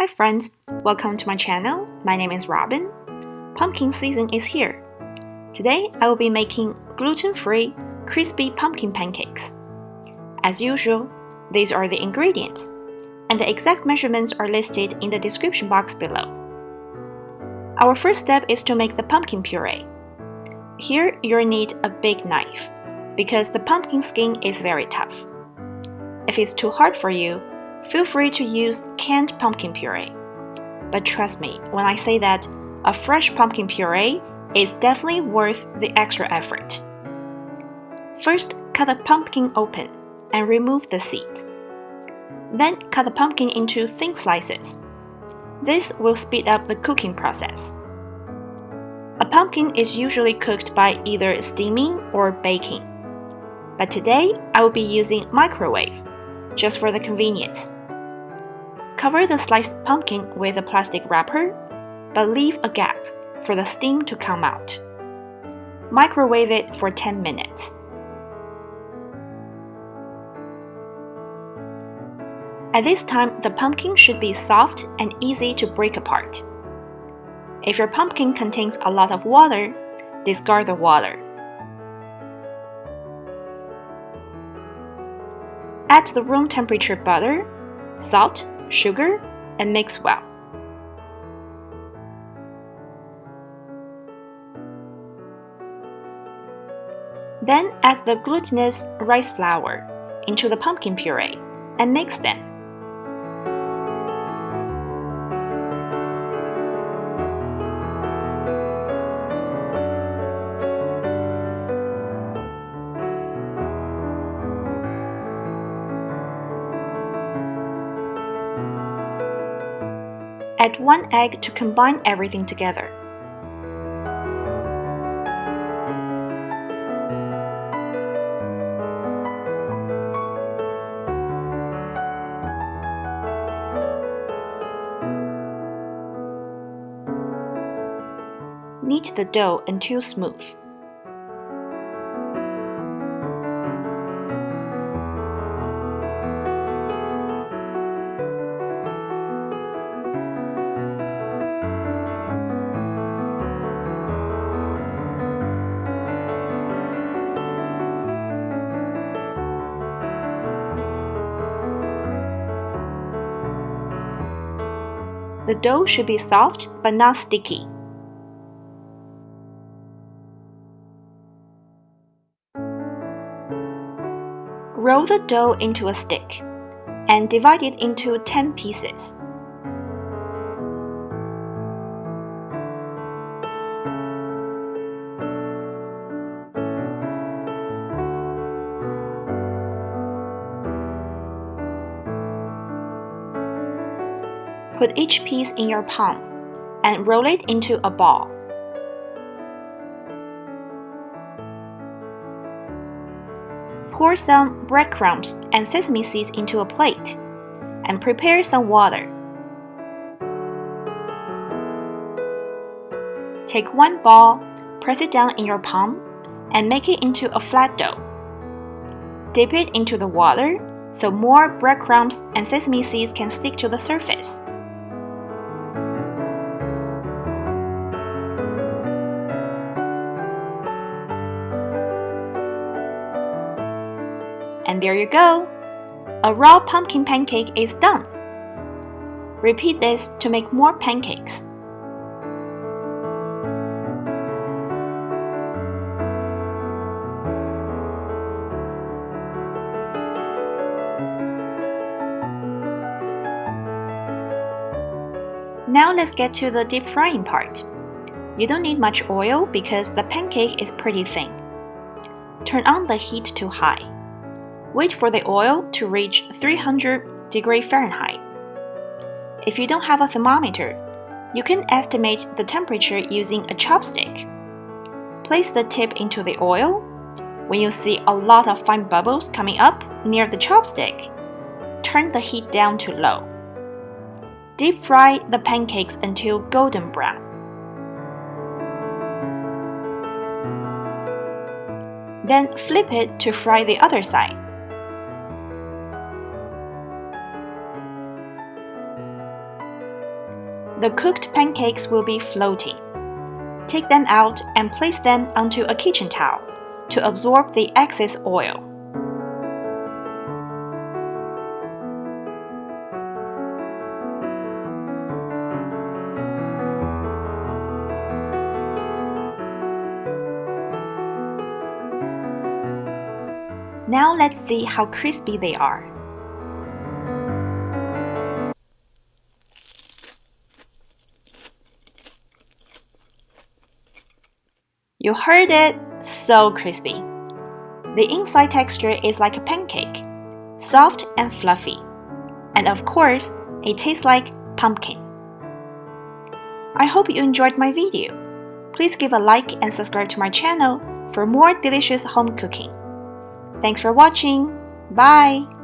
Hi friends, welcome to my channel. My name is Robin. Pumpkin season is here. Today I will be making gluten-free, crispy pumpkin pancakes. As usual, these are the ingredients, and the exact measurements are listed in the description box below. Our first step is to make the pumpkin puree. Here you'll need a big knife, because the pumpkin skin is very tough. If it's too hard for you, feel free to use canned pumpkin puree. But trust me when I say that a fresh pumpkin puree is definitely worth the extra effort. First, cut the pumpkin open and remove the seeds. Then cut the pumpkin into thin slices. This will speed up the cooking process. A pumpkin is usually cooked by either steaming or baking. But today, I will be using microwave, just for the convenience. Cover the sliced pumpkin with a plastic wrapper, but leave a gap for the steam to come out. Microwave it for 10 minutes. At this time, the pumpkin should be soft and easy to break apart. If your pumpkin contains a lot of water, discard the water. Add the room temperature butter, salt, sugar, and mix well. Then add the glutinous rice flour into the pumpkin puree and mix them. Add 1 egg to combine everything together. Knead the dough until smooth. The dough should be soft but not sticky. Roll the dough into a stick and divide it into 10 pieces. Put each piece in your palm and roll it into a ball. Pour some breadcrumbs and sesame seeds into a plate and prepare some water. Take one ball, press it down in your palm, and make it into a flat dough. Dip it into the water so more breadcrumbs and sesame seeds can stick to the surface. And there you go! A raw pumpkin pancake is done! Repeat this to make more pancakes. Now let's get to the deep frying part. You don't need much oil because the pancake is pretty thin. Turn on the heat to high. Wait for the oil to reach 300 degrees Fahrenheit. If you don't have a thermometer, you can estimate the temperature using a chopstick. Place the tip into the oil. When you see a lot of fine bubbles coming up near the chopstick, turn the heat down to low. Deep fry the pancakes until golden brown. Then flip it to fry the other side. The cooked pancakes will be floaty. Take them out and place them onto a kitchen towel to absorb the excess oil. Now let's see how crispy they are. You heard it, so crispy. The inside texture is like a pancake, soft and fluffy. And of course, it tastes like pumpkin. I hope you enjoyed my video. Please give a like and subscribe to my channel for more delicious home cooking. Thanks for watching. Bye!